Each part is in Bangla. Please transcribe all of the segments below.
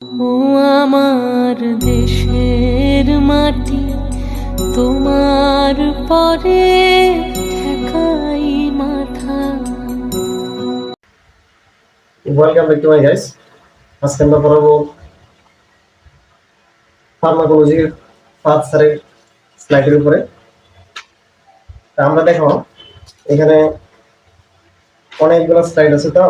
ও আমার দেশের মাটি, তোমার পরে ঠেকাই মাথা। Welcome back to my guys. আজকে আমরা পড়াবো ফার্মাকোলজির ফার্স্ট স্যারের স্লাইডের উপরে। আমরা দেখো এখানে অনেকগুলো স্লাইড আছে, তো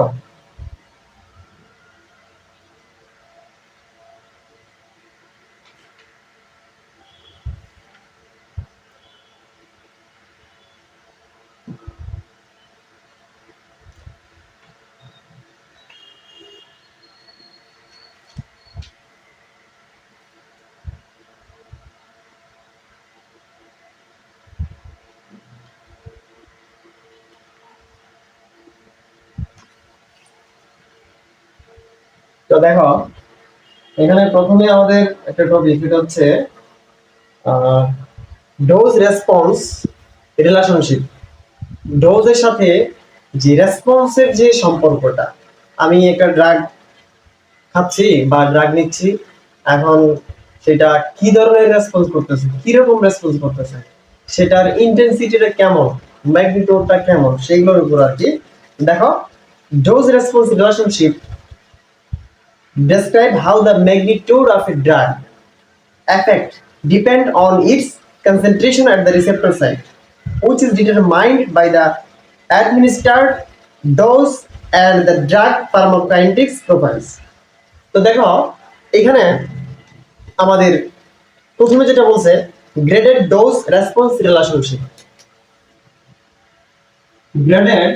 দেখো এখানে প্রথমে আমাদের একটা টপিক, এটা হচ্ছে ডোজ রেসপন্স রিলেশনশিপ। ডোজের সাথে যে রেসপন্সের যে সম্পর্কটা, আমি একটা ড্রাগ খাচ্ছি বা ড্রাগ নিচ্ছি, এখন সেটা কি ধরনের রেসপন্স করতেছে, কিরকম রেসপন্স করতেছে, সেটার ইন্টেন্সিটিটা কেমন, ম্যাগনিটিউডটা কেমন, সেগুলোর উপর আর কি। দেখো, dose response relationship describe how the magnitude of a drug effect depend on its concentration at the receptor site, which is determined by the administered dose and the drug pharmacokinetics profiles. তো দেখো এখানে আমাদের প্রথমে যেটা বলছে, graded dose response relationship. Graded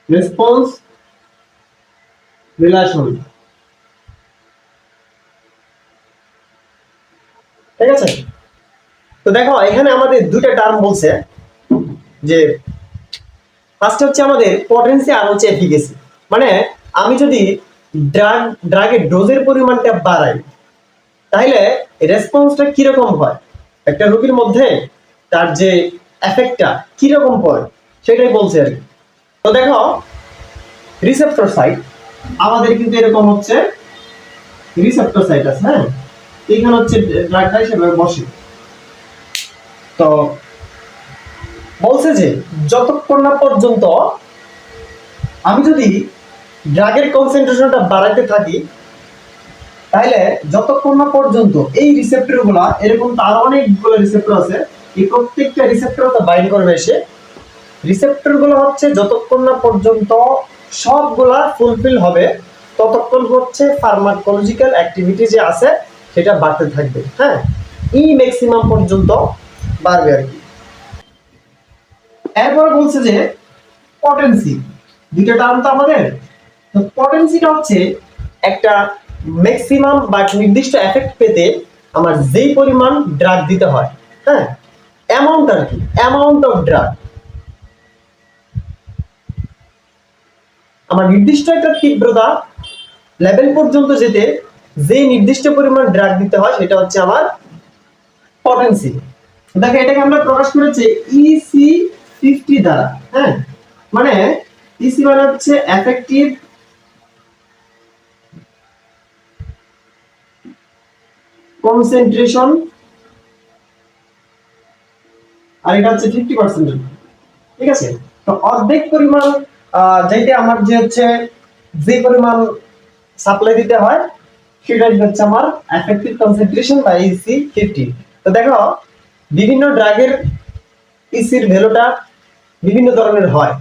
response relation, ঠিক আছে। তো দেখো এখানে আমাদের দুটো টার্ম বলছে, যে ফার্স্ট হচ্ছে আমাদের পটেন্সি আর হচ্ছে এফিকেসি। মানে আমি যদি ড্রাগের ডোজের পরিমাণটা বাড়াই, তাহলে রেসপন্সটা কিরকম হয়, একটা রোগীর মধ্যে তার যে এফেক্টটা কিরকম পড়ে সেটাই বলছে আর কি। তো দেখো রিসেপ্টর সাইট আমাদের কিন্তু এরকম হচ্ছে, রিসেপ্টর সাইট আছে, হ্যাঁ, এখানে হচ্ছে ড্রাগটা হিসেবে বসে। তো বলছে যে যতক্ষণ না পর্যন্ত আমি যদি ড্রাগের কনসেন্ট্রেশনটা বাড়াইতে থাকি, তাহলে যতক্ষণ না পর্যন্ত এই রিসেপ্টর গুলা, এরকম তার অনেকগুলো রিসেপ্টর আছে, এই প্রত্যেকটা রিসেপ্টর তো বাইন্ড করবে এসে, রিসেপ্টর গুলো হচ্ছে যতক্ষণ না পর্যন্ত সবগুলা ফুলফিল হবে, ততক্ষণ হচ্ছে ফার্মাকোলজিক্যাল অ্যাক্টিভিটি যে আছে সেটা বাড়তে থাকবে, হ্যাঁ, ই ম্যাক্সিমাম পর্যন্ত বাড়বে আর কি। এরপর বলছে যে পটেন্সি, দুটো টার্ম তো আমাদের। তো পটেন্সিটা হচ্ছে একটা ম্যাক্সিমাম বা নির্দিষ্ট এফেক্ট পেতে আমার যেই পরিমাণ ড্রাগ দিতে হয়, হ্যাঁ, অ্যামাউন্ট আর কি, অ্যামাউন্ট অফ ড্রাগ। আমার নির্দিষ্ট একটা তীব্রতা লেভেল পর্যন্ত যেতে যে নির্দিষ্ট পরিমাণ ড্রাগ দিতে হয় সেটা হচ্ছে আমার পটেন্সি। দেখো এটাকে আমরা প্রকাশ করেছি ইসি 50 দ্বারা, হ্যাঁ, মানে ইসি মানে হচ্ছে এফেক্টিভ কনসেন্ট্রেশন, আর এটা হচ্ছে 50%, ঠিক আছে। তো অর্ধেক পরিমাণ যেটা আমার যে হচ্ছে যে পরিমাণ সাপ্লাই দিতে হয় সেটা হচ্ছে আমার এফেক্টিভ কনসেন্ট্রেশন বা ইসি 50। তো দেখো বিভিন্ন ড্রাগের ইসির ভ্যালুটা বিভিন্ন ধরনের হয়,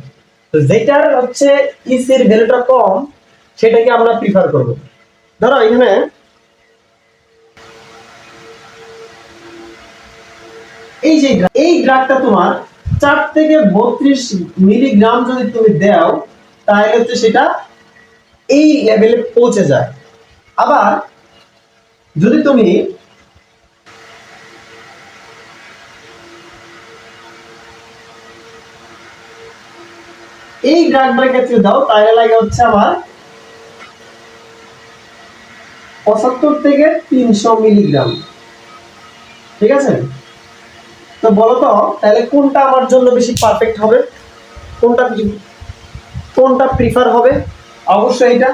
তো যেটার হচ্ছে ইসির ভ্যালুটা কম সেটাকে আমরা প্রিফার করব। ধরো এখানে এই ড্রাগটা তোমার 4 থেকে 32 মিলিগ্রাম যদি তুমি দাও, তাহলে হচ্ছে সেটা এই লেভেলে পৌঁছে যায়। আবার যদি তুমি এই ড্রাগটার ক্ষেত্রে দাও, তাহলে লাগে হচ্ছে আমার 75 থেকে 300 মিলিগ্রাম, ঠিক আছে। তো বলো তো তাহলে কোনটা আমার জন্য বেশি পারফেক্ট হবে? কোনটা কোনটা প্রিফার হবে? অবশ্যই এটা।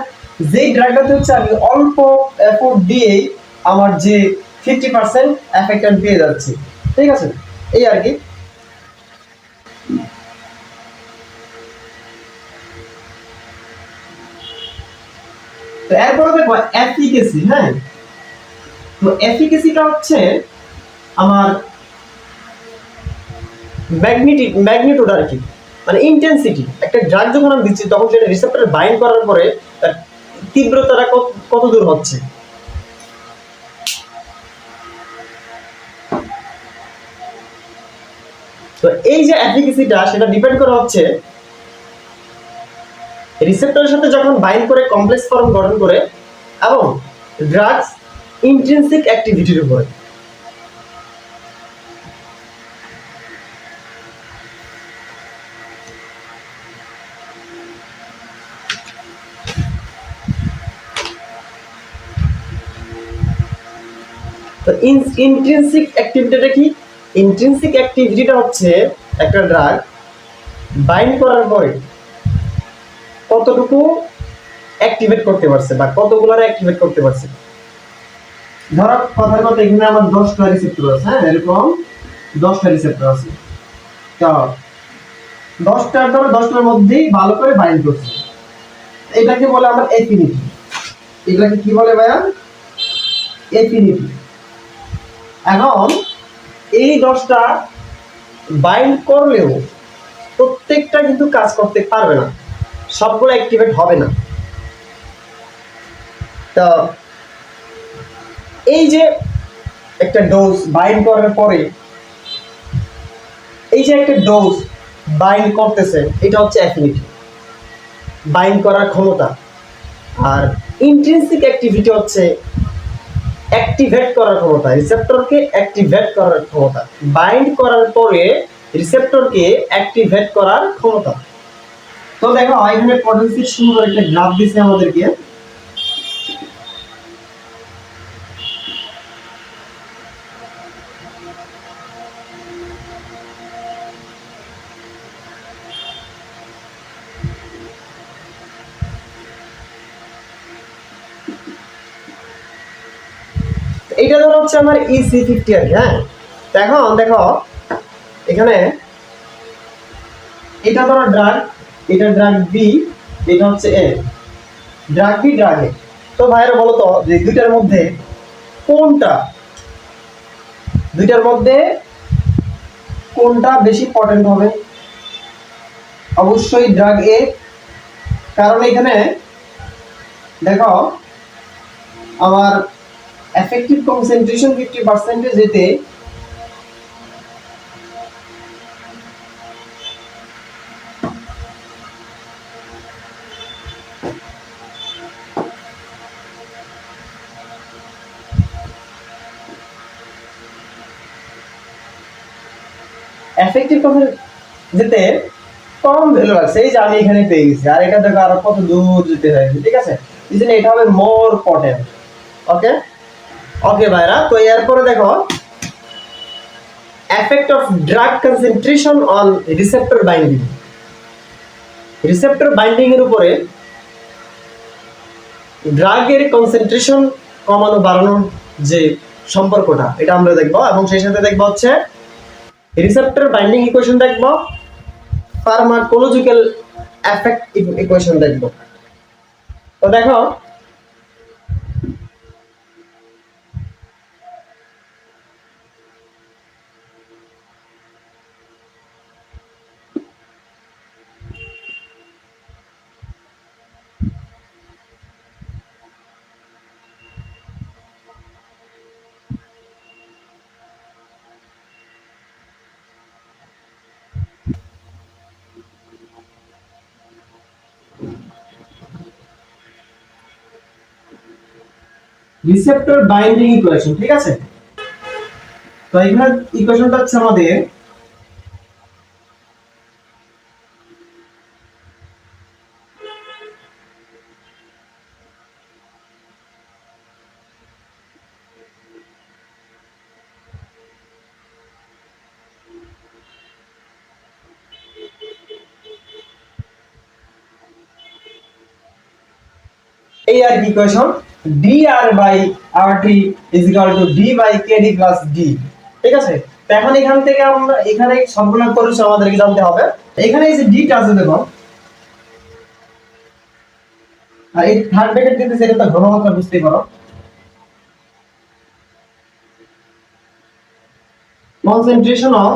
যেই ড্রাগটাতে হচ্ছে আমি অল্প এফোর্ট দিয়েই আমার যে 50% এফেক্ট আমি পেয়ে যাচ্ছি, ঠিক আছে, এই আর কি। তো এরপরে দেখো এফিকেসি। হ্যাঁ, তো এফিকেসিটা হচ্ছে আমার ম্যাগনিটিউড আর কি, মানে ইন্টেন্সিটি। একটা ড্রাগ যখন আমি দিচ্ছি তখন সেটা রিসেপ্টরে বাইন্ড করার পরে তার তীব্রতাটা কত দূর হচ্ছে। তো এই যে এফিকেসিটা সেটা ডিপেন্ড করা হচ্ছে রিসেপ্টরের সাথে যখন বাইন্ড করে কমপ্লেক্স ফর্ম গঠন করে এবং ড্রাগস ইন্ট্রিনসিক অ্যাক্টিভিটির উপরে। তো ইন্ট্রিনসিক অ্যাক্টিভিটিটা কি? ইন্ট্রিনসিক অ্যাক্টিভিটিটা হচ্ছে একটা ড্রাগ বাইন্ড করার পরে কতটুকু অ্যাক্টিভেট করতে পারছে বা কতগুলো অ্যাক্টিভেট করতে পারছে। ধরো কথার কথা এখানে আমার 10টা রিসেপ্টর আছে। হ্যাঁ, এরকম 10টা রিসেপ্টর আছে। তো 10টার ধরো 10টার মধ্যেই ভালো করে বাইন্ড করছে, এটাকে বলে আমার এফিনিটি। এটাকে কি বলে ভাইয়া? এফিনিটি। এখন এই 10টা বাইন্ড করলেও প্রত্যেকটা কিন্তু কাজ করতে পারবে না, সবগুলো অ্যাক্টিভেট হবে না। তো এই যে একটা ডোজ বাইন্ড করার পরে এই যে একটা ডোজ বাইন্ড করতেছে, এটা হচ্ছে অ্যাফিনিটি, বাইন্ড করার ক্ষমতা। আর ইন্ট্রিনসিক অ্যাক্টিভিটি হচ্ছে অ্যাক্টিভেট করার ক্ষমতা, রিসেপ্টরকে অ্যাক্টিভেট করার ক্ষমতা, বাইন্ড করার পরে রিসেপ্টরকে অ্যাক্টিভেট করার ক্ষমতা। তো দেখো এখানে পটেনসিয়াল সুন্দর একটা গ্রাফ দিছে আমাদেরকে। এইটা ধরো হচ্ছে আমার EC50 আর কি। হ্যাঁ, এখন দেখো এখানে এটা ধরো ড্রাগ, এটা ড্রাগ বি, এটা হচ্ছে এ। ড্রাগ বি ড্রাগ এ। তো ভাইরা বলো তো যে দুইটার মধ্যে কোনটা বেশি পটেন্ট হবে? অবশ্যই ড্রাগ এ। কারণ এখানে দেখো আমার এফেক্টিভ কনসেন্ট্রেশন 50% যেতে এফেক্টিভ যেতে কম ভ্যালু আছে, এই যে আমি এখানে পেয়ে গেছি, আর এটা দেখো আরো কত দূর যেতে হয়, ঠিক আছে, এই জন্য এটা হবে মোর পটেন্ট। ওকে ওকে ভাইরা, তো এরপরে দেখো effect of drug concentration on receptor binding। Receptor binding এর উপরে ড্রাগের কনসেন্ট্রেশন কমানো বাড়ানোর যে সম্পর্কটা, এটা আমরা দেখব, এবং সেই সাথে দেখব হচ্ছে রিসেপ্টর বাইন্ডিং ইকুয়েশন দেখব, ফার্মাকোলজিক্যাল এফেক্ট ইকুয়েশন দেখব। তো দেখো রিসেপ্টর বাইন্ডিং ইকুয়েশন, ঠিক আছে। তো এখানে ইকুয়েশনটা হচ্ছে আমাদের এই আর কি ইকুয়েশন, dr/rt = d/kd + d। ঠিক আছে, তো এখন এখান থেকে আমরা এখানে সবগুলো পরিসর আমাদেরকে জানতে হবে। এখানে এই যে d টা আছে দেখো, আর এই থার্ড ব্র্যাকেট দিতে সেটা তো ঘনমাত্রা বুঝতেই পারো, কনসেন্ট্রেশন অফ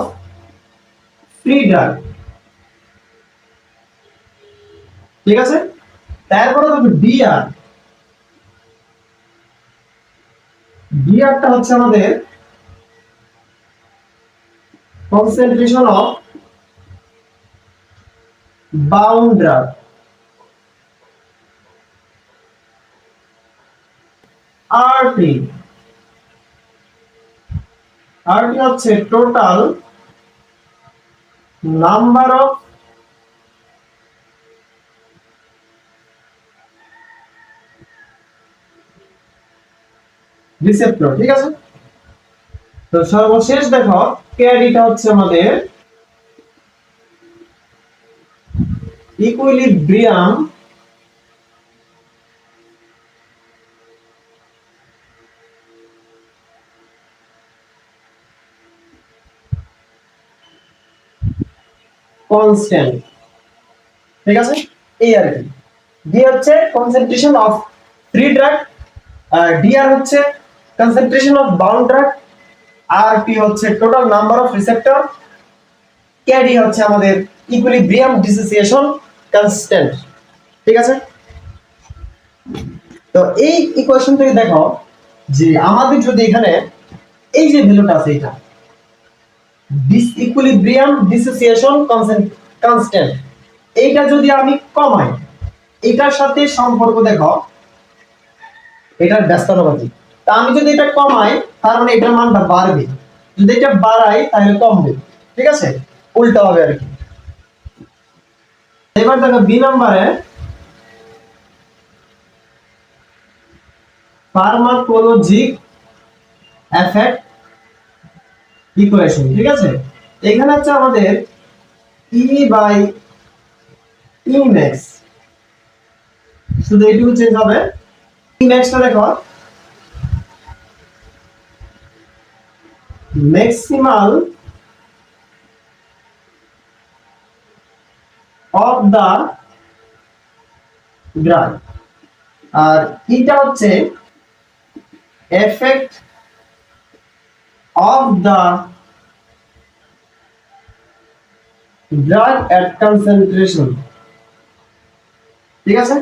ফ্রি ড্রাগ। ঠিক আছে, তারপরে দেখো dr টা হচ্ছে আমাদের concentration of bound drug. rt হচ্ছে টোটাল নাম্বার অফ রিসেপ্টর। ঠিক আছে, তো সর্বশেষ দেখো কেডিটা হচ্ছে আমাদের ইকুইলিব্রিয়াম কনস্ট্যান্ট। ঠিক আছে, এই আর কি। ডি হচ্ছে concentration of free drug, DR হচ্ছে কনসেন্ট্রেশন অফ বাউন্ড ড্রাগ, আর পি হচ্ছে total number of receptor, KD হচ্ছে আমাদের ইকুইলিব্রিয়াম ডিসোসিয়েশন কনস্ট্যান্ট। ঠিক আছে, তো এই ইকুয়েশন থেকে দেখো যে আমাদের যদি এখানে এই যে ভ্যালুটা আছে এটা ইকুইলিব্রিয়াম ডিসোসিয়েশন কনস্ট্যান্ট, এইটা যদি আমি কমাই, এটার সাথে সম্পর্ক দেখো এটার ব্যস্তানুপাতিক। তা আমি যদি এটা কমাই তার মানে এটার মানটা বাড়বে, যদি এটা বাড়াই তাহলে কমবে। ঠিক আছে, উল্টা হবে আর কি। এবার দেখো বি নম্বরে ফার্মাকোলজিক এফেক্ট ইকুয়েশন। ঠিক আছে, এখানে হচ্ছে আমাদের E/E max, শুধু এইটুকু চেঞ্জ হবে। E max টা দেখো ম্যাক্সিমাল অফ দা ড্রাগ, আর এটা হচ্ছে effect of the drug at concentration. ঠিক আছে,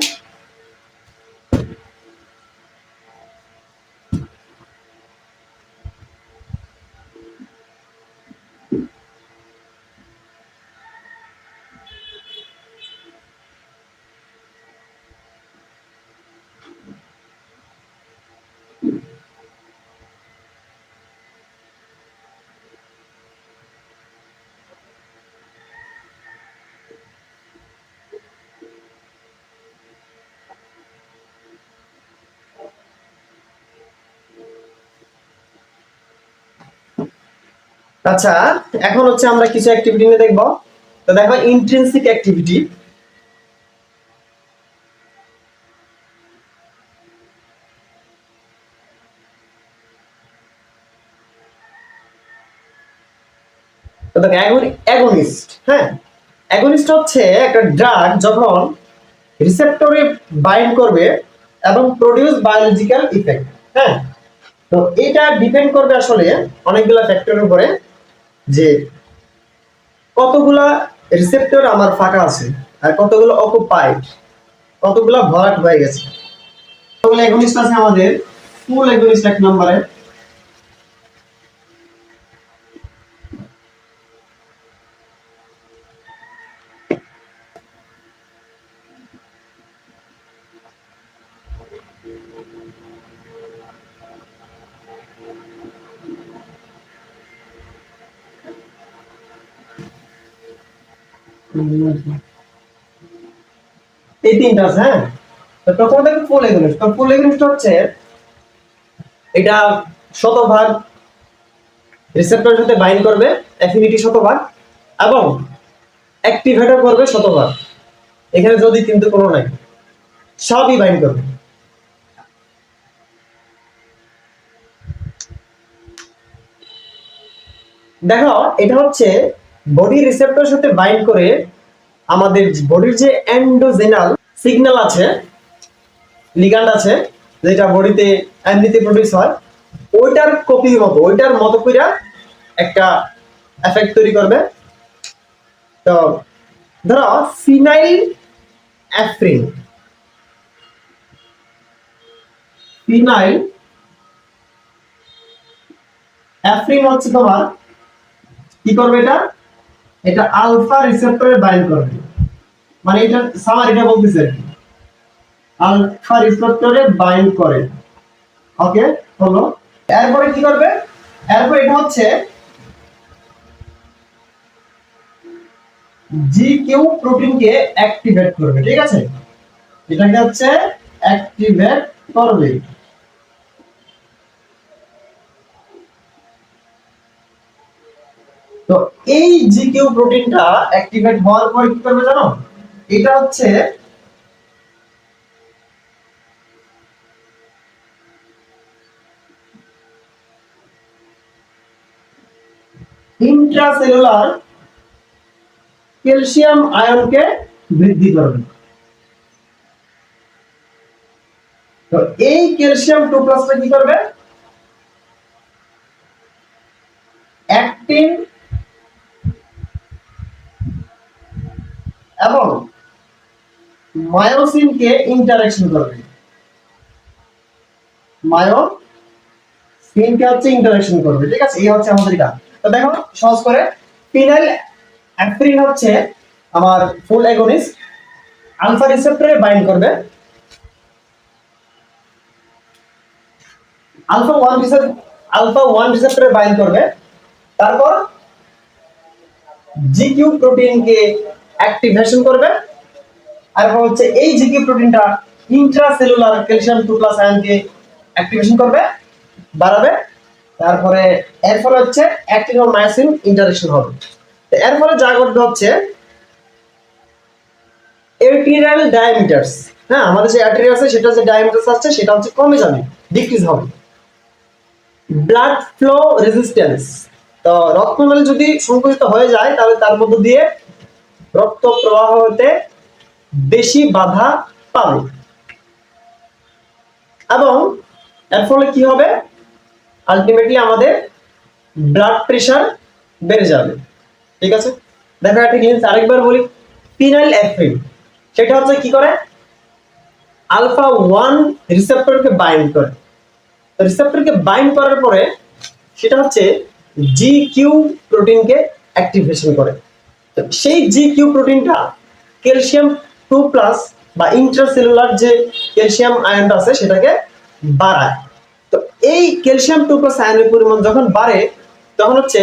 আচ্ছা এখন হচ্ছে আমরা কিছু অ্যাক্টিভিটি নিয়ে দেখব। তো দেখো ইন্ট্রিনসিক অ্যাক্টিভিটি, তো দেখো অ্যাগনিস্ট। হ্যাঁ, অ্যাগনিস্ট হচ্ছে একটা ড্রাগ যখন রিসেপ্টরে বাইন্ড করবে এবং প্রডিউস বায়োলজিক্যাল ইফেক্ট। হ্যাঁ, তো এটা ডিপেন্ড করবে আসলে অনেকগুলা ফ্যাক্টরের উপরে, যে কতগুলা রিসেপ্টর আমার ফাঁকা আছে আর কতগুলো অকুপাইড, কতগুলা ভরাট হয়ে গেছে। কতগুলো অ্যাগনিস্ট আছে আমাদের, ফুল অ্যাগনিস্ট এক নম্বরে, এই তিনটা আছে। হ্যাঁ, তো প্রথমে দেখো ফুল এগোনিস্ট। তো ফুল এগোনিস্ট হচ্ছে এটা শতভাগ রিসেপ্টরের সাথে বাইন্ড করবে, অ্যাফিনিটি শতভাগ, এবং অ্যাক্টিভেটর করবে শতভাগ। এখানে যদি কিন্তু কোনো নাই, সবই বাইন্ড করবে। দেখো এটা হচ্ছে বডি রিসেপ্টরের সাথে বাইন্ড করে আমাদের বডির যে এন্ডোজেনাল সিগন্যাল আছে, লিগ্যান্ড আছে, যেটা বডিতে এমনিতে প্রডিউস হয়, ওইটার কপির মতো, ওইটার মতো করে একটা এফেক্ট তৈরি করবে। তো ধরো ফিনাইল অ্যাফ্রিন, ফিনাইল অ্যাফ্রিন হচ্ছে তোমার কি করবে, এটা এটা আলফা রিসেপ্টরে বাইন্ড করবে, মানে এটা সামার এটা বলতেছে আর কি, আলফা রিসেপ্টরে বাইন্ড করে। ওকে, হলো। এরপরে কি করবে, এরপর এটা হচ্ছে জি কিউ প্রোটিনকে অ্যাক্টিভেট করবে, ঠিক আছে, এটাকে হচ্ছে অ্যাক্টিভেট করবে। তো এই জি কিউ প্রোটিনটা অ্যাক্টিভেট হওয়ার পরে কি করবে জানো, এটা হচ্ছে ইন্ট্রাসেলুলার ক্যালসিয়াম আয়নকে বৃদ্ধি করবে। তো এই ক্যালসিয়াম 2 প্লাসটা কি করবে, অ্যাক্টিন এবং মায়োসিনকে ইন্টারঅ্যাকশন করবে, মায়োসিনকে হচ্ছে ইন্টারঅ্যাকশন করবে, ঠিক আছে, এই হচ্ছে আমাদের এটা। তো দেখো সহজ করে, ফিনাইল অ্যাফ্রিন হচ্ছে আমার ফুল অ্যাগনিস্ট, আলফা রিসেপ্টরে বাইন্ড করবে, আলফা 1 রিসেপ্টরে বাইন্ড করবে, তারপর জিকিউ প্রোটিনকে অ্যাক্টিভেশন করবে, আর হচ্ছে এই জিকিউ প্রোটিনটা ইন্ট্রাসেলুলার ক্যালসিয়াম 2 প্লাস আয়নকে অ্যাক্টিভেশন করবে, বাড়াবে, তারপরে এর ফলে হচ্ছে অ্যাক্টিন ও মায়োসিন ইন্টারঅ্যাকশন হবে। তো এর ফলে যা ঘটবে হচ্ছে আর্টেরিয়াল ডায়ামিটারস, হ্যাঁ আমাদের যে আর্টারি আছে সেটা যে ডায়ামিটারস আছে সেটা হচ্ছে কমে যাবে, ডিক্রিজ হবে। ব্লাড ফ্লো রেজিস্ট্যান্স, তো রক্তনালী যদি সংকুচিত হয়ে যায় তাহলে তার মধ্য দিয়ে রক্ত প্রবাহ হতে বেশি বাধা পাবে, এবং এর ফলে কি হবে, আলটিমেটলি আমাদের ব্লাড প্রেশার বেড়ে যাবে, ঠিক আছে। দেখো একটা জিনিস আরেকবার বলি, ফিনাইল অ্যাফ্রিন সেটা হচ্ছে কি করে, আলফা 1 রিসেপ্টরকে বাইন্ড করে, রিসেপ্টরকে বাইন্ড করার পরে সেটা হচ্ছে জি কিউ প্রোটিনকে অ্যাক্টিভেশন করে। তো সেই জি কিউ প্রোটিনটা ক্যালসিয়াম 2 প্লাস বা ইন্ট্রাসেলুলার যে ক্যালসিয়াম আয়নটা আছে সেটাকে বাড়ায়। তো এই ক্যালসিয়াম 2 প্লাস আয়নের পরিমাণ যখন বাড়ে তখন হচ্ছে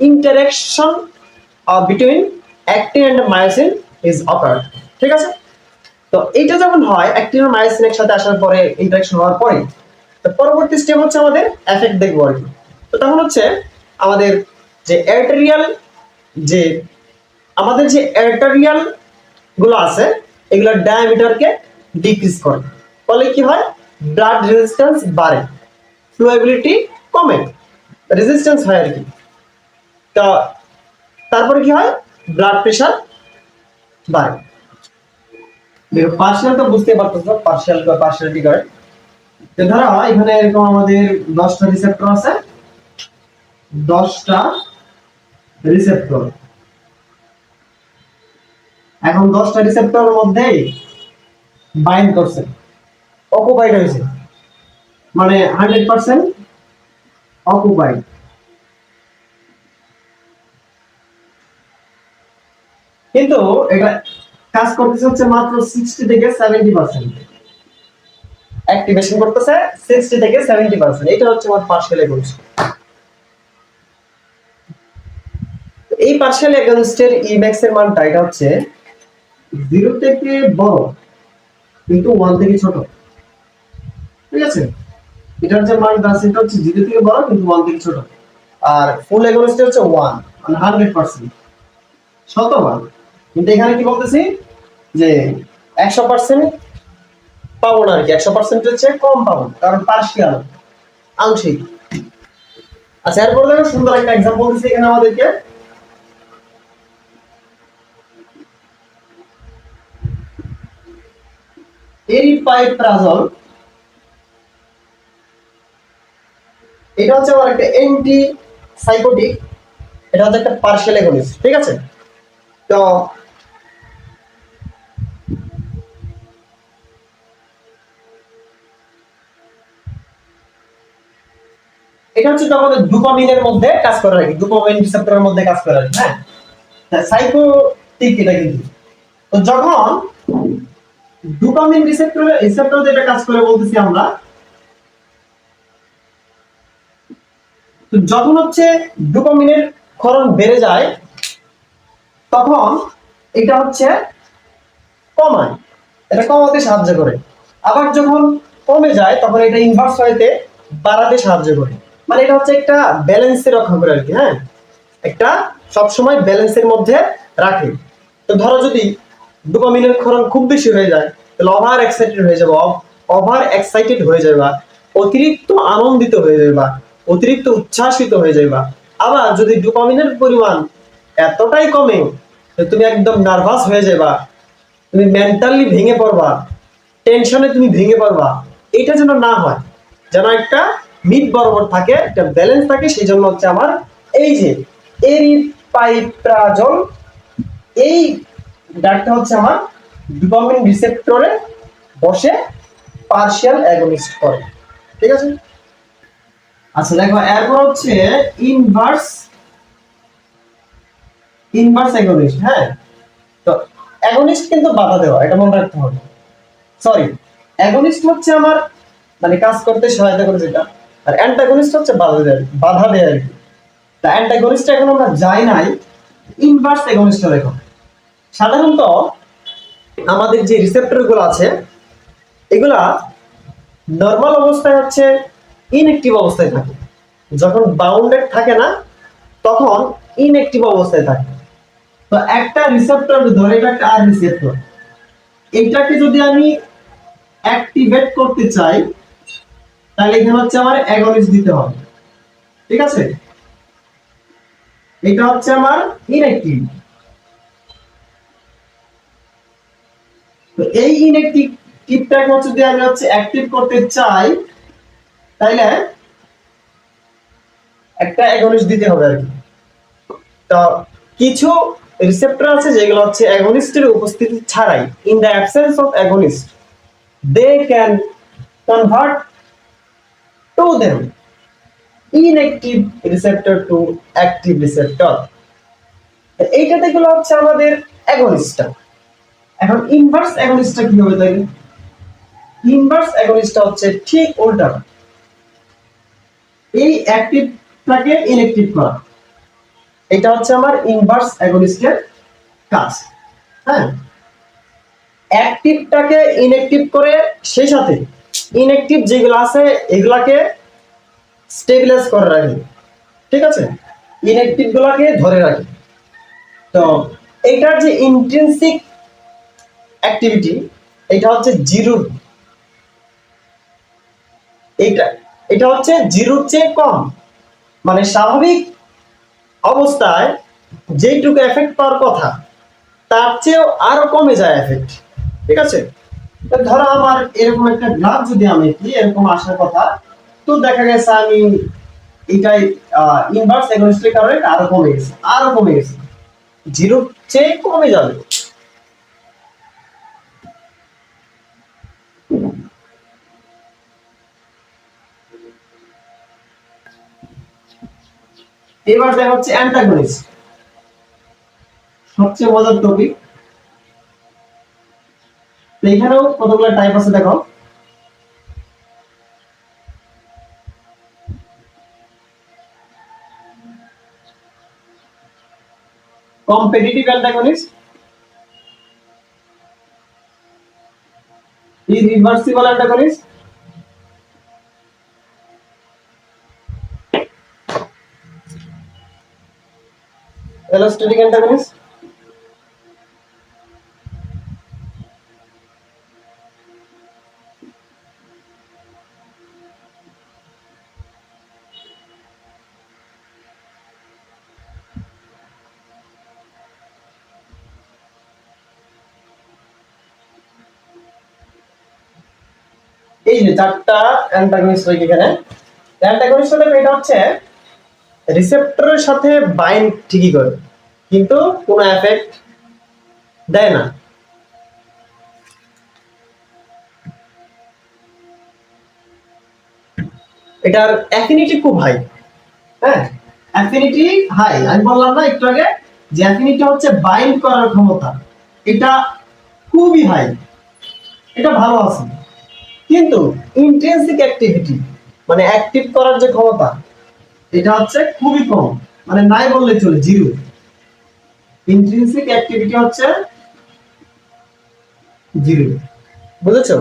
interaction between actin and myosin is occurred, ঠিক আছে। তো এইটা যখন হয় অ্যাক্টিন আর মায়োসিন একসাথে আসার পরে, ইন্টারঅ্যাকশন হওয়ার পরে, তো পরবর্তী স্টেপ হচ্ছে আমাদের এফেক্ট দেখবো আর কি। তো তখন হচ্ছে আমাদের যে আর্টেরিয়াল, যে আমাদের যে আর্টেরিয়াল গুলো আছে এগুলোর ডায়ামিটারকে ডিক্রিজ করে, ফলে কি হয়, ব্লাড রেজিস্ট্যান্স বাড়ে, ফ্লোয়েবিলিটি কমে, রেজিস্ট্যান্স হয় আর কি। তো তারপরে কি হয়, ব্লাড প্রেশার বাড়ে। পার্শিয়াল তো বুঝতে পারতেছো, পার্শিয়াল বা পার্শিয়ালিটি করে। তো ধরো এখানে এরকম আমাদের 10টা রিসেপ্টর আছে, 10টা রিসেপ্টর, এখন 10টা রিসেপ্টরের মধ্যে বাইন্ড করছে, অকুপাইড হয়েছে, মানে 100% অকুপাইড। কিন্তু এটা কাজ করতেছে হচ্ছে মাত্র 60 থেকে 70%, অ্যাক্টিভেশন করতেছে 60 থেকে 70%, এটা হচ্ছে আমার পার্শিয়াল এগোনিস্ট। এই পার্শিয়াল এগোনিস্টের ইম্যাক্স এর মানটা এটা হচ্ছে 0 থেকে বড় কিন্তু 1 থেকে ছোট, ঠিক আছে, এটার যে মানটা আছে এটা হচ্ছে 0 থেকে বড় কিন্তু 1 থেকে ছোট, আর ফুল এগোনিস্ট হচ্ছে 1 মানে 100% শতভাগ। কিন্তু এখানে কি বলতেছি যে 100% পাবো না আর কি, 100% হচ্ছে কম পাবো, কারণ পার্শিয়াল, আংশিক। আচ্ছা, এরপর দেখো সুন্দর একটা এক্সাম্পল দিচ্ছে এখানে আমাদেরকে। এরিপাইপ্রাজল, এটা হচ্ছে আমার একটা অ্যান্টি সাইকোটিক, এটা হচ্ছে একটা পার্শিয়াল এগোনিস্ট, ঠিক আছে। তো এটা হচ্ছে তো আমাদের ডোপামিনের মধ্যে কাজ করে আর কি, ডোপামিন রিসেপ্টরের মধ্যে কাজ করে আর কি, হ্যাঁ। সাইকোটিক এটা কিন্তু। তো যখন ডোপামিন রিসেপ্টর যেটা কাজ করে বলতেছি আমরা, তো যখন হচ্ছে ডোপামিনের ক্ষরণ বেড়ে যায় তখন এটা হচ্ছে কমায়, এটা কমাতে সাহায্য করে। আবার যখন কমে যায় তখন এটা ইনভার্স হইতে বাড়াতে সাহায্য করে। মানে এটা হচ্ছে একটা ব্যালেন্সে রক্ষা করে আর কি, হ্যাঁ, একটা সবসময় ব্যালেন্সের মধ্যে রাখে। তো ধরো যদি ডোপামিনের ক্ষরণ খুব বেশি হয়ে যায় তাহলে ওভার এক্সাইটেড হয়ে যাবে, ওভার এক্সাইটেড হয়ে যাবে, অতিরিক্ত আনন্দিত হয়ে যাবে, অতিরিক্ত উচ্ছ্বাসিত হয়ে যাবে। আবার যদি ডোপামিনের পরিমাণ এতটাই কমে যে তুমি একদম নার্ভাস হয়ে যাবা, তুমি মেন্টালি ভেঙে পড়বা, টেনশনে তুমি ভেঙে পড়বা, এটা যেন না হয়, যেন একটা মিড বরাবর থাকে, একটা ব্যালেন্স থাকে। সেই জন্য হচ্ছে আমার এই যে এরিপাইপ্রাজল, এই ড্রাগটা হচ্ছে আমার ডোপামিন রিসেপ্টরে বসে পার্শিয়াল অ্যাগনিস্ট করে, ঠিক আছে। আচ্ছা দেখো, এরপর হচ্ছে ইনভার্স ইনভার্স অ্যাগনিস্ট, হ্যাঁ। তো অ্যাগনিস্ট কিন্তু বাধা দেওয়া, এটা মনে রাখতে হবে। সরি, অ্যাগনিস্ট হচ্ছে আমার মানে কাজ করতে সহায়তা করে যেটা, আর অ্যান্টাগনিস্ট হচ্ছে বাধা দেয় আর কি। তা অ্যান্টাগনিস্ট এখন আমরা যাই নাই, ইনভার্স অ্যাগনিস্ট দেখো। সাধারণত আমাদের যে রিসেপ্টর গুলো আছে এগুলা নর্মাল অবস্থায় হচ্ছে ইনঅ্যাক্টিভ অবস্থায় থাকে, যখন বাউন্ডেড থাকে না তখন ইনঅ্যাক্টিভ অবস্থায় থাকে। তো একটা রিসেপ্টর ধরে, এটা একটা আর রিসেপ্টর, এটাকে যদি আমি অ্যাক্টিভেট করতে চাই তাহলে এখানে হচ্ছে আমার অ্যাগনিস্ট দিতে হবে, ঠিক আছে। এটা হচ্ছে আমার ইনঅ্যাক্টিভ। তো এই ইনঅ্যাক্টিভটাকে হচ্ছে যদি আমি হচ্ছে অ্যাক্টিভ করতে চাই তাহলে একটা অ্যাগনিস্ট দিতে হবে আর কি। তো কিছু রিসেপ্টর আছে যেগুলো হচ্ছে অ্যাগনিস্টের উপস্থিতি ছাড়াই, in the absence of agonist they can convert to them inactive receptor to active receptor. এইটাতে গুলো হচ্ছে আমাদের অ্যাগনিস্টটা। এখন ইনভার্স অ্যাগনিস্টটা কি হবে তাই? ইনভার্স অ্যাগনিস্টটা হচ্ছে ঠিক উল্টা, এই অ্যাক্টিভটাকে ইনঅ্যাক্টিভ করা। এটা হচ্ছে আমার ইনভার্স অ্যাগনিস্টের কাজ, হ্যাঁ। অ্যাক্টিভটাকে ইনঅ্যাক্টিভ করে সেই সাথে ইনঅ্যাক্টিভ যেগুলো আছে এগুলাকে স্টেবিলাইজ করে রাখে, ঠিক আছে, ইনঅ্যাক্টিভ গুলাকে ধরে রাখে। তো এটার যে ইন্ট্রিনসিক অ্যাক্টিভিটি এটা হচ্ছে জিরো, এটা এটা হচ্ছে জিরোর চেয়ে কম। মানে স্বাভাবিক অবস্থায় যেটুকু এফেক্ট পাওয়ার কথা তার চেয়েও আরো কমে যায় এফেক্ট, ঠিক আছে। তো ধরো আমার এরকম একটা গ্রাফ যদি আমি কি এরকম আসার কথা, তো দেখা গেছে আমি এটাই ইনভার্স এগোনিস্টের কারণে আরো কমে গেছে, আরো কমে গেছে, জিরোর চেয়ে কমে যাবে। এবার দেখা হচ্ছে অ্যান্টাগনিস্ট, সবচেয়ে মজার টপিক। তো এখানেও কতগুলো টাইপ আছে দেখো। Competitive antagonist, irreversible antagonist, allosteric antagonist, এই যে চারটা অ্যান্টাগনিস্ট রয়েছে এখানে। অ্যান্টাগনিস্ট এটা হচ্ছে রিসেপ্টরের সাথে বাইন্ড ঠিকই করে, কিন্তু কোনো এফেক্ট দেয় না। এটার অ্যাফিনিটি খুব হাই। হ্যাঁ, অ্যাফিনিটি হাই। আমি বললাম না একটু আগে যে অ্যাফিনিটি হচ্ছে বাইন্ড করার ক্ষমতা, এটা খুবই হাই, এটা ভালো আছে। কিন্তু ইন্ট্রিনসিক অ্যাক্টিভিটি মানে অ্যাক্টিভ করার যে ক্ষমতা, এটা হচ্ছে খুবই কম, মানে নাই বললে চলে, জিরো। ইন্ট্রিনসিক অ্যাক্টিভিটি হচ্ছে জিরো, বুঝেছো?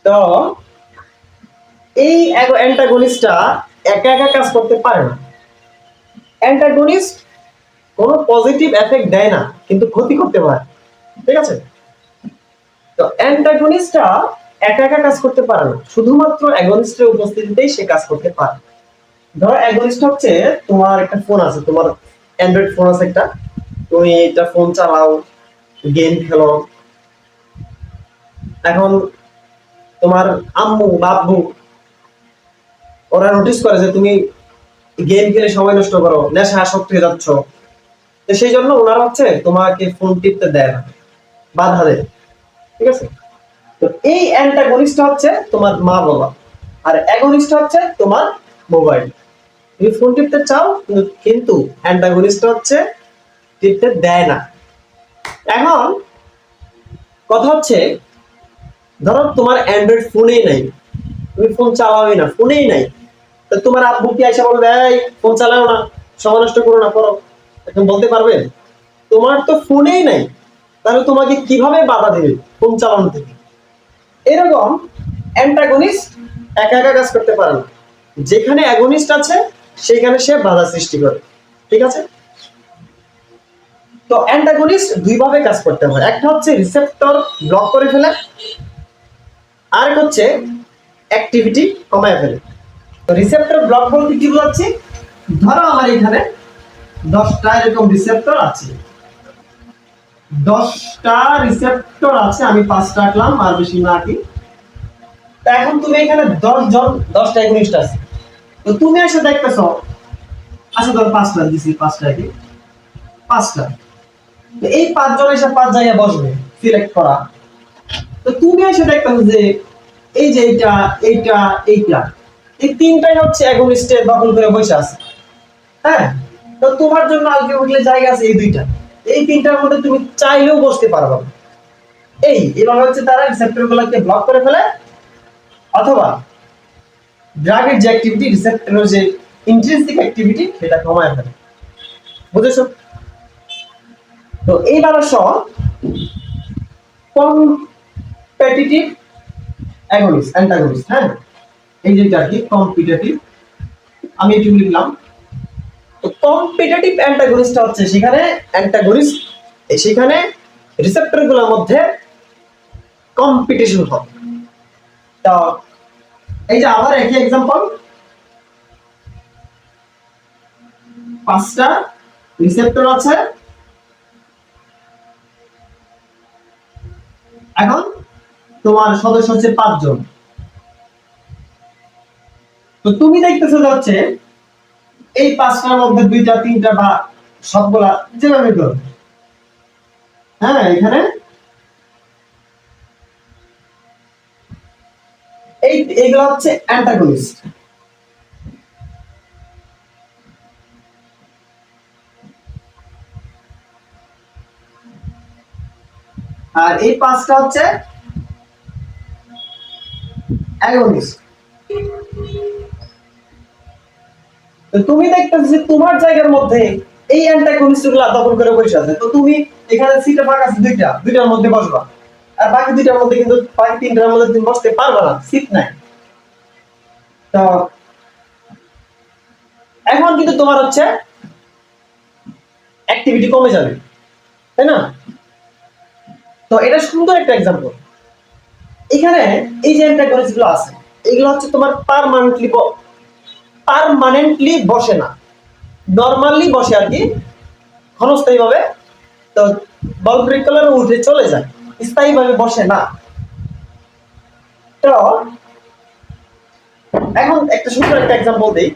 তো এই অ্যান্টাগনিস্টটা একা একা কাজ করতে পারে না। অ্যান্টাগনিস্ট কোনো পজিটিভ এফেক্ট দেয় না, কিন্তু ক্ষতি করতে পারে, ঠিক আছে? তো অ্যান্টাগনিস্টটা একা একা কাজ করতে পারে না, শুধুমাত্র অ্যাগনিস্টের উপস্থিতিতেই সে কাজ করতে পারে। ধরো অ্যাগনিস্ট হচ্ছে তোমার একটা ফোন আছে, তোমার অ্যান্ড্রয়েড ফোন আছে একটা, তুমি এটা ফোন চালাও, গেম খেলো। এখন তোমার আম্মু বাব্বু ওরা নোটিস করে যে তুমি গেম খেলে সময় নষ্ট করো, নেশা আসক্ত হয়ে যাচ্ছ, তো সেই জন্য ওনারা হচ্ছে তোমাকে ফোন টিপতে দেয় না, বাধা দেয়, ঠিক আছে? তো এই অ্যান্টাগনিস্ট হচ্ছে তোমার মা বাবা, আর অ্যাগনিস্ট হচ্ছে তোমার মোবাইল। তুমি ফোন টিপতে চাও, কিন্তু অ্যান্টাগনিস্ট হচ্ছে টিপতে দেয় না। এখন কথা হচ্ছে, ধরো তোমার অ্যান্ড্রয়েড ফোনেই নাই, তুমি ফোন চালাওই না, ফোনেই নাই, তো তোমার আব্বু কি আইসা বলবে এই ফোন চালাও না, সময় নষ্ট করো না, করো, এখন বলতে পারবে? তোমার তো ফোনেই নাই, তাহলে তোমাকে কিভাবে বাধা দেবে ফোন চালানো থেকে? এরকম অ্যান্টাগনিস্ট একা একা কাজ করতে পারে না, যেখানে অ্যাগনিস্ট আছে সেখানে সে বাধা সৃষ্টি করে, ঠিক আছে? তো অ্যান্টাগনিস্ট দুই ভাবে কাজ করতে হয়, একটা হচ্ছে রিসেপ্টর ব্লক করে ফেলে, আর হচ্ছে অ্যাক্টিভিটি কমায় ফেলে। তো রিসেপ্টর ব্লক বলতে কি বোঝাচ্ছি, ধরো আমার এখানে 10টা এরকম রিসেপ্টর আছে, 10টা রিসেপ্টর আছে, আমি 5টা আঁকলাম, আর বেশি না আঁকি। তা এখন তুমি এখানে 10 জন 10টা অ্যাগনিস্ট আছে, তো তুমি এসে দেখতেছো, আচ্ছা ধর 5টা দিছি, 5টা কি 5টা, তো এই 5 জন এসে 5 জায়গায় বসবে, সিলেক্ট করা। তো তুমি এসে দেখতেছো যে এই যে এইটা এইটা এইটা, এই তিনটাই হচ্ছে অ্যাগনিস্টে দখল করে বসে আছে। হ্যাঁ, তো তোমার জন্য আলটিমেটলি জায়গা আছে এই দুইটা, এই তিনটার মধ্যে তুমি চাইলেও বসতে পারবে না। এভাবে হচ্ছে তারা রিসেপ্টর গুলোকে ব্লক করে ফেলে, অথবা ড্রাগের যে অ্যাক্টিভিটি, রিসেপ্টরের যে ইন্ট্রিনসিক অ্যাক্টিভিটি, সেটা কমায় ফেলে, বুঝেছো? তো এইবার আসো কম্পিটিটিভ অ্যাগনিস্ট অ্যান্টাগনিস্ট। হ্যাঁ, এই যেটা আর কি কম্পিটিটিভ, আমি একটু লিখলাম। তো কম্পিটিটিভ অ্যান্টাগনিস্ট হচ্ছে সেখানে অ্যান্টাগনিস্ট সেখানে রিসেপ্টর গুলোর মধ্যে কম্পিটিশন হবে। তো এই যে আবার একই एग्जांपल, 5টা রিসেপ্টর আছে, এখন তোমার সদস্য হচ্ছে 5 জন। তো তুমি দেখতেছো হচ্ছে এই 5টার মধ্যে 2টা 3টা বা সবগুলা যেভাবে করো, হ্যাঁ, এখানে এইগুলো হচ্ছে অ্যান্টাগনিস্ট। আর এই 5টা হচ্ছে অ্যাগনিস্ট। তো তুমি দেখতেছো যে তোমার জায়গার মধ্যে এই অ্যান্টাগনিস্ট গুলা দখল করে বসে আছে, তো তুমি এখানে সিটে ফাঁকা আছে দুইটার মধ্যে বসবা, আর বাকি দুইটার মধ্যে কিন্তু বাকি 3টার মধ্যে তুমি বসতে পারবে না, সিট নাই। তো এখন কিন্তু তোমার হচ্ছে অ্যাক্টিভিটি কমে যাবে, তাই না? তো এটা সুন্দর একটা एग्जांपल। এখানে এই যে অ্যান্টাগনিস্ট গুলো আছে, এগুলো হচ্ছে তোমার পার্মানেন্টলি বসে না, নরমালি বসে আর কি, ক্ষণস্থায়ী ভাবে। তো বল ব্রেক করলে উঠে চলে যায়, স্থায়ী ভাবে বসে না। তো এখন একটা সুন্দর একটা এক্সাম্পল দেই।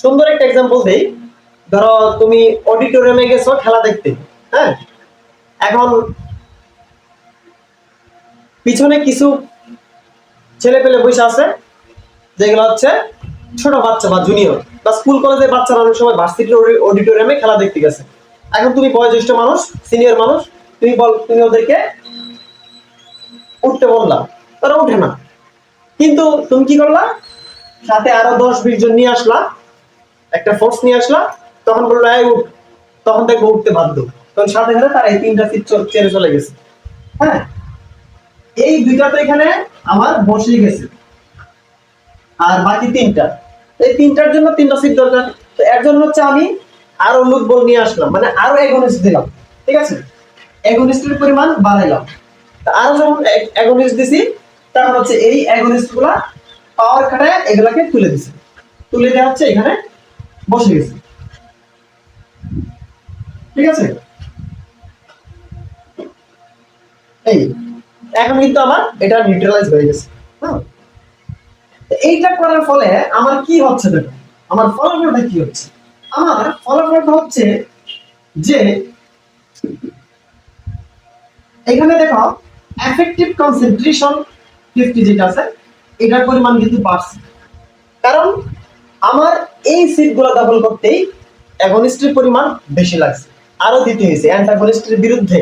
সুন্দর একটা এক্সাম্পল দেই। ধরো তুমি অডিটোরিয়ামে গেছো খেলা দেখতে, হ্যাঁ, এখন পিছনে কিছু ছেলে পেলে বসে আছে, যেগুলো হচ্ছে ছোট বাচ্চা বা জুনিয়র বা স্কুল কলেজের বাচ্চারা অনেক সময় ভার্সিটির অডিটোরিয়ামে খেলা দেখতে গেছে। এখন তুমি বয়োজ্যেষ্ঠ মানুষ, সিনিয়র মানুষ, তুমি ওদেরকে উঠতে বললা, তারা উঠে না। কিন্তু তুমি কি করলা, সাথে আরো 10-20 জন নিয়ে আসলা, একটা ফোর্স নিয়ে আসলা, তখন বললো এই উঠ, তখন দেখবো উঠতে বাধ্য। তখন সাথে সাথে তারা এই 3টা সিট ছেড়ে চলে গেছে। হ্যাঁ, এই 2টা তো এখানে আমার বসে গেছে, আর বাকি 3টা, এই 3টার জন্য 3টা সিট দরকার। তো এর জন্য হচ্ছে আমি আরো লোক বল নিয়ে আসলাম, মানে আরো এগোনিস্ট দিলাম, ঠিক আছে, এগোনিস্টের পরিমাণ বাড়াইলাম। আরো যখন এগোনিস্ট দিছি, তখন হচ্ছে এই এগোনিস্ট গুলা পাওয়ার খাটায় এগুলাকে তুলে দিছে, তুলে দেওয়া হচ্ছে এখানে বসে গেছে, ঠিক আছে। এই এখন কিন্তু আমার এটা নিউট্রালাইজ হয়ে গেছে। হ্যাঁ, এইটা করার ফলে আমার কি হচ্ছে দেখো, আমার ফলাফলটা কি হচ্ছে, আমার ফলাফলটা হচ্ছে যে এখানে দেখো এফেক্টিভ কনসেন্ট্রেশন 50 যেটা আছে, এটার পরিমাণ কিন্তু বাড়ছে। কারণ আমার এই সিটগুলো দখল করতেই অ্যাগনিস্টের পরিমাণ বেশি লাগছে, আরো দিতে হয়েছে অ্যান্টাগনিস্টের বিরুদ্ধে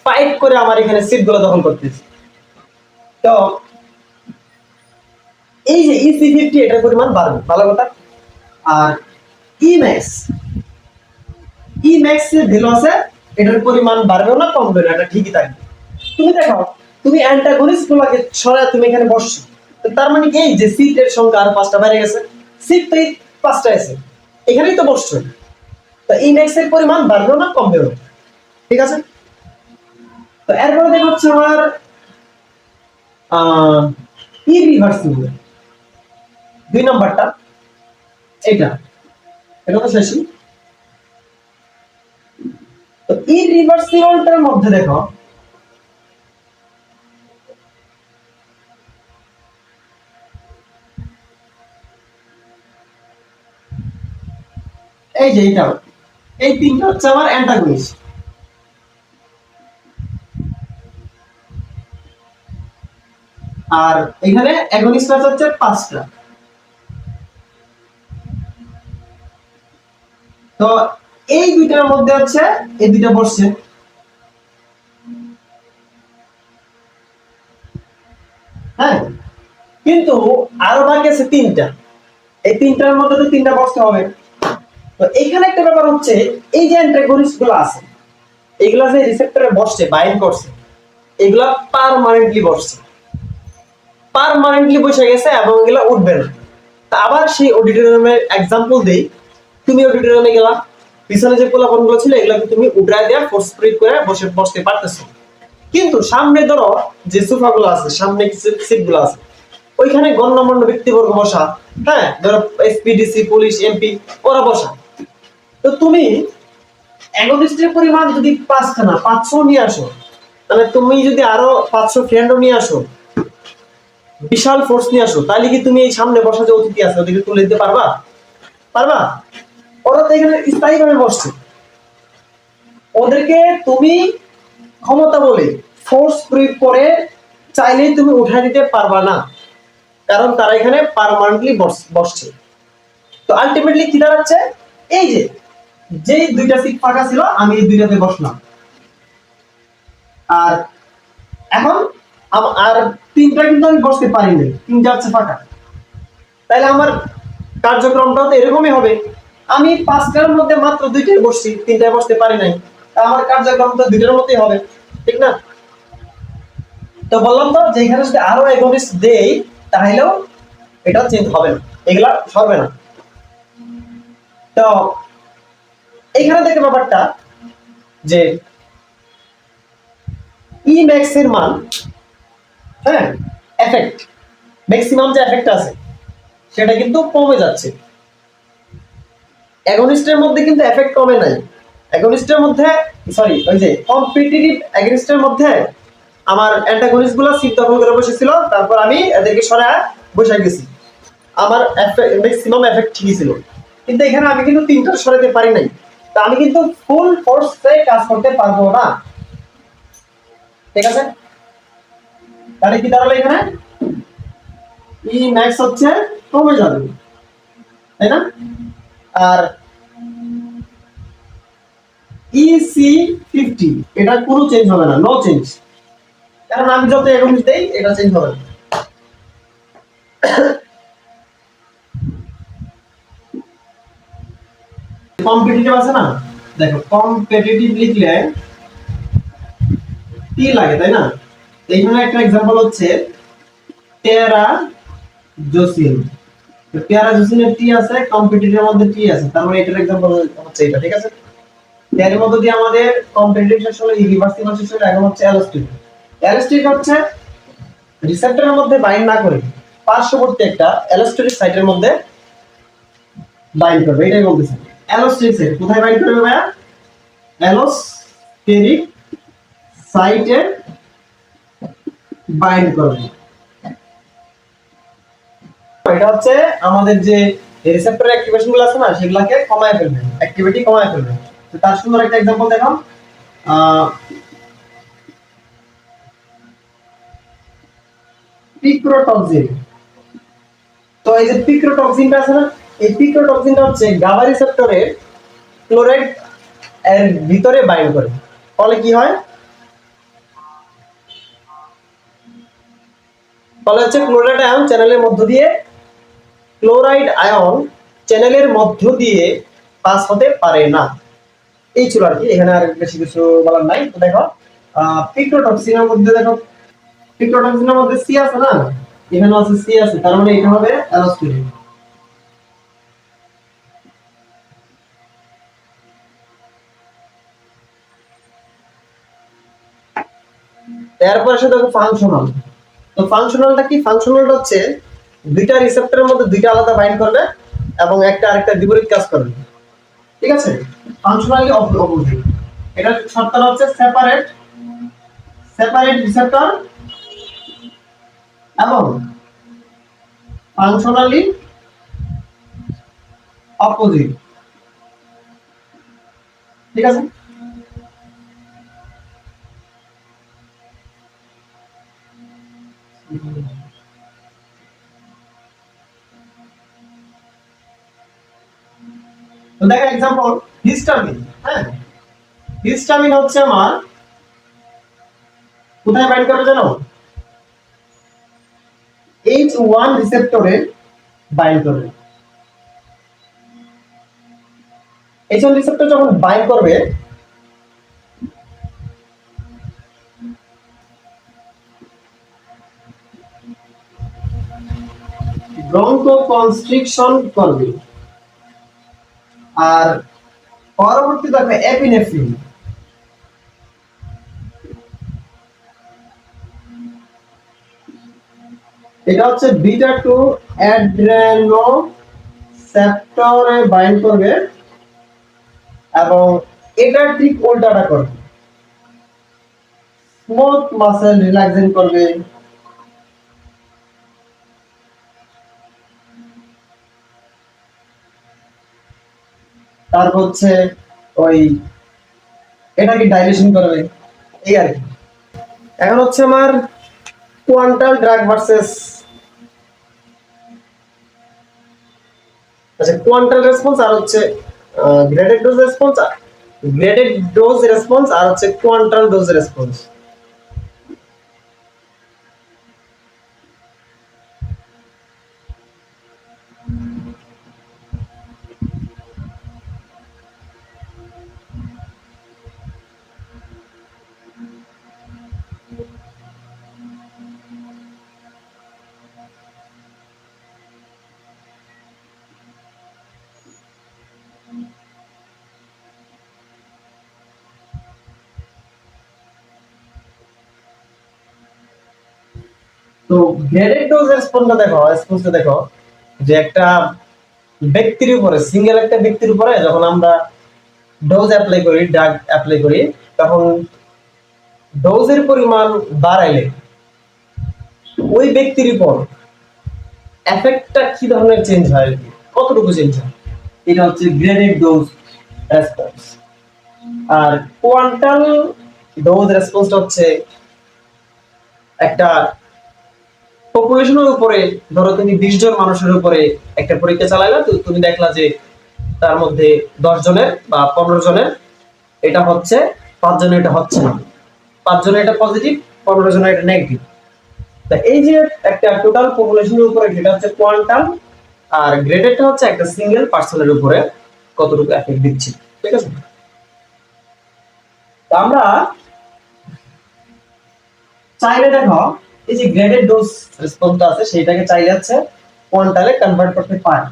ফাইট করে আমার এখানে সিটগুলো দখল করতেছি। তো এই যে EC50 এটার পরিমাণ বাড়বে, ভালো কথা। আর ইম্যাক্স এর ভ্যালু আছে, এটার পরিমাণ বাড়বেও না কমবে না, এটা ঠিকই থাকবে। তুমি দেখো, তুমি অ্যান্টাগনিস্ট গুলোকে সরায় তুমি এখানে বসছো, তার মানে কি এই যে সিটের সংখ্যা আর 5টা বেড়ে গেছে, সিট তো 5টা আছে, এখানেই তো বসছো। তো ইম্যাক্স এর পরিমাণ বাড়বেও না কমবেও না, ঠিক আছে। তো এরপরে দেখা হচ্ছে আমার ইরিভার্সিবল 2 নাম্বারটা, এটা তো শেষই। তো ইরিভার্সিবলটার মধ্যে দেখো এই যে এইটা, এই 3টা হচ্ছে আমার অ্যান্টাগনিস্ট, আর এখানে অ্যাগনিস্ট হচ্ছে 5টা। তো এই 2টার মধ্যে হচ্ছে এই 2টা বসছে, হ্যাঁ, কিন্তু আরো বাকি আছে 3টা, এই 3টার মধ্যে তো 3টা বসতে হবে। তো এখানে একটা ব্যাপার হচ্ছে, এই যে অ্যান্টাগনিস্ট গুলো আছে, এগুলা যে রিসেপ্টরে বসছে, বাইন্ড করছে, এগুলা পার্মানেন্টলি বসছে, পার্মানেন্টলি বসে গেছে এবং এগুলা উঠবে না। তা আবার সেই অডিটোরিয়ামের এক্সাম্পল দেই, তুমি অডিটোরিয়ামে গেলা, পিছনে যে পোলাপনগুলো ছিল এগুলোকে তুমি উঠায় দেওয়া ফোর্স প্রয়োগ করে বসতে পারতেছো, কিন্তু সামনে ধরো যে সোফাগুলো আছে, সামনে সিটগুলো আছে, ওইখানে গণ্যমান্য ব্যক্তিবর্গ বসা, হ্যাঁ, ধরো এসপিডিসি, পুলিশ, এমপি, ওরা বসা। তো তুমি অ্যাগনিস্টের পরিমাণ যদি 5টা না 500 নিয়ে আসো, তাহলে তুমি যদি আরো 500 ফ্রেন্ডও নিয়ে আসো, বিশাল ফোর্স নিয়ে আসো, তাহলে কি তুমি এই সামনে বসা যে অতিথি আছে ওদেরকে তুলে দিতে পারবা? পারবা? ওরা তো এখানে স্থায়ীভাবে বসছে, ওদেরকে তুমি ক্ষমতা বলে ফোর্স প্রয়োগ করে চাইলেই তুমি উঠায় দিতে পারবা না, কারণ তারা এখানে পার্মানেন্টলি বসছে। তো আলটিমেটলি কি দাঁড়াচ্ছে, এই যে যে 2টা সিট ফাঁকা ছিল আমি এই 2টাতে বসলাম, আর এখন আর 3টা কিন্তু আমি বসতে পারিনি, 3টা হচ্ছে ফাঁকা, তাহলে আমার কার্যক্রমটাও তো এরকমই হবে। আমি 5টার মধ্যে মাত্র 2টায় বসছি, 3টায় বসতে পারি নাই, তা আমার কার্যক্রম তো 2টার মধ্যেই হবে, ঠিক না? তো বললাম তো যে এখানে যদি আরো এগোনিস্ট দেই তাহলেও এটা চেঞ্জ হবে না, এগুলা সরবে না। তো এখানে দেখে ব্যাপারটা যে ম্যাক্স এর মান, হ্যাঁ, এফেক্ট ম্যাক্সিমাম যে এফেক্ট আছে সেটা কিন্তু কমে যাচ্ছে, অ্যাগনিস্টের মধ্যে কিন্তু এফেক্ট কমে নাই। অ্যাগনিস্টের মধ্যে, সরি, ওই যে কম্পিটিটিভ অ্যাগনিস্টের মধ্যে আমার অ্যান্টাগনিস্ট গুলো সিট দখল করে বসেছিল, তারপর আমি এদেরকে সরায় বসে গেছি, আমার ম্যাক্সিমাম এফেক্ট ঠিকই ছিল। কিন্তু এখানে আমি কিন্তু তিনটা সরাতে পারি নাই, তা আমি কিন্তু ফুল ফোর্সে কাজ করতে পারবো না। ঠিক আছে, তাহলে কি দাঁড়ালো এখানে, ই ম্যাক্স হচ্ছে কমে যাবে, তাই না? আর ইসি 50 এটা কোনো চেঞ্জ হবে না, নো চেঞ্জ, কারণ আমি যত এগোমিস দেই এটা চেঞ্জ হবে না। কম্পিটিটিভ আছে না, দেখো কম্পিটিটিভ লিখলে টি লাগে, তাই না? এইখানে একটা एग्जांपल হচ্ছে টেরা জোসিন। তো টেরা জোসিনের টি আছে, কম্পিটিটিভের মধ্যে টি আছে, তার মানে এটার एग्जांपल হচ্ছে এটা। ঠিক আছে, এর মধ্যে দিয়ে আমাদের কম্পিটিটিভ শেষ হলো, ইরিভার্সিবল শেষ হলো, এখন হচ্ছে অ্যালোস্টিক। অ্যালোস্টিক হচ্ছে রিসেপ্টরের মধ্যে বাইন্ড না করে পার্শ্ববর্তী একটা অ্যালোস্টেরিক সাইটের মধ্যে বাইন্ড করবে, এটাই বলতেছে অ্যালোস্টেরিক সাইট। কোথায় বাইন্ড করবে ভাইয়া? অ্যালোস্টেরিক সাইটে বাইন্ড করবে। এটা হচ্ছে আমাদের যে রিসেপ্টর অ্যাক্টিভেশন গুলো আছে না, সেগুলোকে কমায় ফেলবে, অ্যাক্টিভিটি কমায় ফেলবে। তো তার সুন্দর একটা एग्जांपल দেখো, পিক্রোটক্সিন। তো এই যে পিক্রোটক্সিনটা আছে না, এই পিক্রোটক্সিনটা হচ্ছে গাবা রিসেপ্টরের ক্লোরাইড এর ভিতরে বাইন্ড করে, ফলে কি হয়, ফলে হচ্ছে ক্লোরাইড আয়ন চ্যানেলের মধ্য দিয়ে, ক্লোরাইড আয়ন চ্যানেলের মধ্য দিয়ে পাস হতে পারে না। এই ছিল আর কি, এখানে আর বেশি কিছু বলার নাই। তো দেখো পিক্রোটক্সিনের মধ্যে, দেখো পিক্রোটক্সিনের মধ্যে সি আছে না, এখানে আছে সি আছে, তার মানে এটা হবে অ্যালোস্টেরিক। এরপর এসে দেখো ফাংশনাল। তো ফাংশনালটা কি? ফাংশনালটা হচ্ছে দুইটা রিসেপ্টরের মধ্যে দুইটা আলাদা বাইন্ড করবে এবং একটা আরেকটা বিপরীত কাজ করবে। ঠিক আছে, ফাংশনালি অপোজিট। এটা শর্তটা হচ্ছে সেপারেট সেপারেট রিসেপ্টর এবং ফাংশনালি অপোজিট। ঠিক আছে, তো দেখো एग्जांपल হিস্টামিন। হ্যাঁ, হিস্টামিন হচ্ছে আমার কোথায় বাইন্ড করবে জানো? H1 রিসেপ্টরে বাইন্ড করবে। H1 রিসেপ্টর যখন বাইন্ড করবে, ব্রঙ্কো কনস্ট্রিকশন করবে। আর পরবর্তী দেখো এপিনেফ্রিন। এটা হচ্ছে বিটা 2 অ্যাড্রেনোসেপ্টরে বাইন্ড করবে এবং এটা ঠিক উল্টাটা করবে, স্মুথ মাসেল রিল্যাক্সিং করবে। তারপর হচ্ছে ওই এটাকে ডাইলেশন করবে, এই আর কি। এখন হচ্ছে আমার কোয়ান্টাল ড্রাগ ভার্সেস, আচ্ছা কোয়ান্টাল রেসপন্স আর হচ্ছে graded dose response, graded dose response আর হচ্ছে কোয়ান্টাল ডোজ রেসপন্স। তো গ্রেডেড ডোজ রেসপন্সটা দেখো, রেসপন্সটা দেখো যে একটা ব্যক্তির উপরে, সিঙ্গেল একটা ব্যক্তির উপরে যখন আমরা ডোজ অ্যাপ্লাই করি, ড্রাগ অ্যাপ্লাই করি, তখন ডোজের পরিমাণ বাড়াইলে ওই ব্যক্তির উপর এফেক্টটা কি ধরনের চেঞ্জ হয়, কতটুকু চেঞ্জ হয়, এটা হচ্ছে গ্রেডেড ডোজ রেসপন্স। আর কোয়ান্টাল ডোজ রেসপন্সটা হচ্ছে একটা পপুলেশনের উপরে, ধরো তুমি 20 জন মানুষের উপরে একটা পরীক্ষা চালাইলা, তো তুমি দেখলা যে তার মধ্যে 10 জনের বা 15 জনের এটা হচ্ছে, 5 জনের এটা হচ্ছে না, 5 জনের এটা পজিটিভ, 15 জনের এটা নেগেটিভ। তা এই যে একটা টোটাল পপুলেশনের উপরে যেটা হচ্ছে কোয়ান্টাল, আর গ্রেডেডটা হচ্ছে একটা সিঙ্গেল পার্সনের উপরে কতটুকু এফেক্ট দিচ্ছে, ঠিক আছে। তো আমরা চাইলে দেখো এই যে গ্রেডেড ডোজ রেসপন্সটা আছে সেটাকে চাইলে হচ্ছে কোয়ান্টালে কনভার্ট করতে পারি।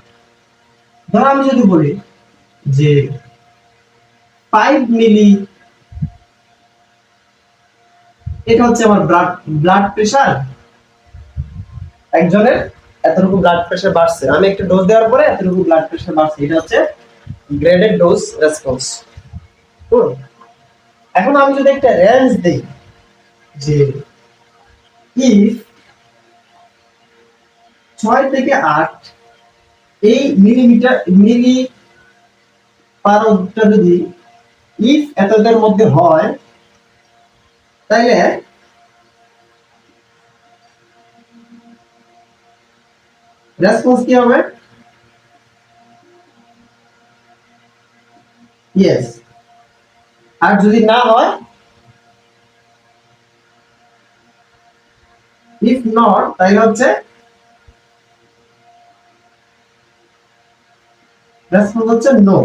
ধরো আমি যদি বলি যে 5 মিলি, এটা হচ্ছে আমার ব্লাড প্রেসার, একজনের এতটুকু ব্লাড প্রেসার বাড়ছে, আমি একটা ডোজ দেওয়ার পরে এতটুকু ব্লাড প্রেসার বাড়ছে, এটা হচ্ছে গ্রেডেড ডোজ রেসপন্স। এখন আমি যদি একটা রেঞ্জ দেই যে ইফ 6 থেকে 8 এই মিলি পারটা যদি ইফ এতদের মধ্যে হয়, তাইলে রেসপন্স কি হবে? ইয়েস। আর যদি না হয়, ইফ নট, তাইলে হচ্ছে রেসপন্স হচ্ছে নো।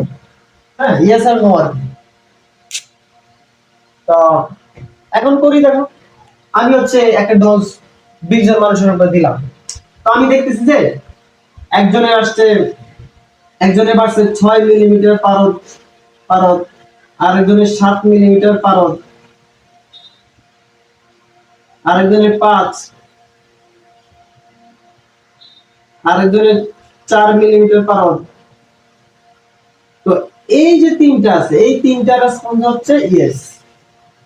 হ্যাঁ, ইয়েস আর নো আর কি। তো এখন করি দেখো, আমি হচ্ছে একটা ডোজ 20 জন মানুষের উপর দিলাম, তো আমি দেখতেছি যে একজনের আসছে, একজনের বাড়ছে 6 মিলিমিটার পারদ পারদ, আরেকজনের 7 মিলিমিটার পারদ, আরেকজনের 5, আরেকজনের 4 মিলিমিটার পারদ। তো এই যে তিনটা আছে, এই তিনটা রেসপন্স হচ্ছে ইয়েস।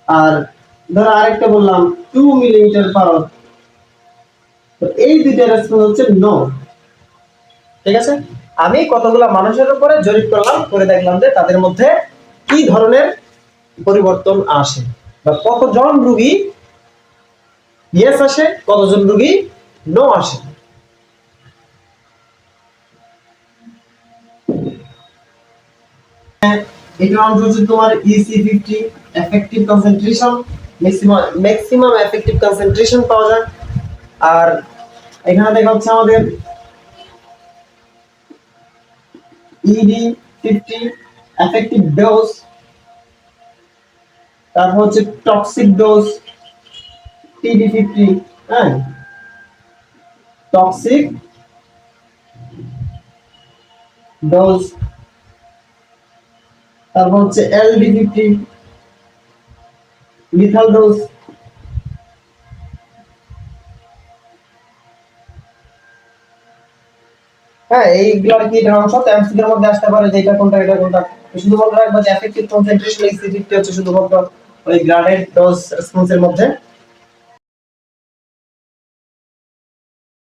আর ধরো আরেকটা বললাম 2 মিলিমিটার পারদ, তো এই দুইটা রেসপন্স হচ্ছে নো, ঠিক আছে। আমি কতগুলা মানুষের উপরে জরিপ করলাম, করে দেখলাম যে তাদের মধ্যে কি ধরনের পরিবর্তন আসে, বা কতজন রোগী ইয়েস আসে, কতজন রোগী নো আসে। এটা অংশ হচ্ছে তোমার EC50 effective concentration, maximum effective concentration পাওয়া যায়। আর এখানে দেখা হচ্ছে আমাদের ED50 এফেক্টিভ ডোজ, তারপর হচ্ছে টক্সিক ডোজ TD50, হ্যাঁ, টক্সিক ডোজ, তারপর হচ্ছে LD50 লিথাল ডোজ। হ্যাঁ, এইগুলা কি ধ্বংস এমসিকিউর মধ্যে আসতে পারে যে এটা কোনটা এটা কোনটা, শুধু মনে রাখবা যে এফেক্টিভ কনসেন্ট্রেশন EC50 হচ্ছে শুধুমাত্র ওই গ্রেডেড ডোজ রেসপন্সের মধ্যে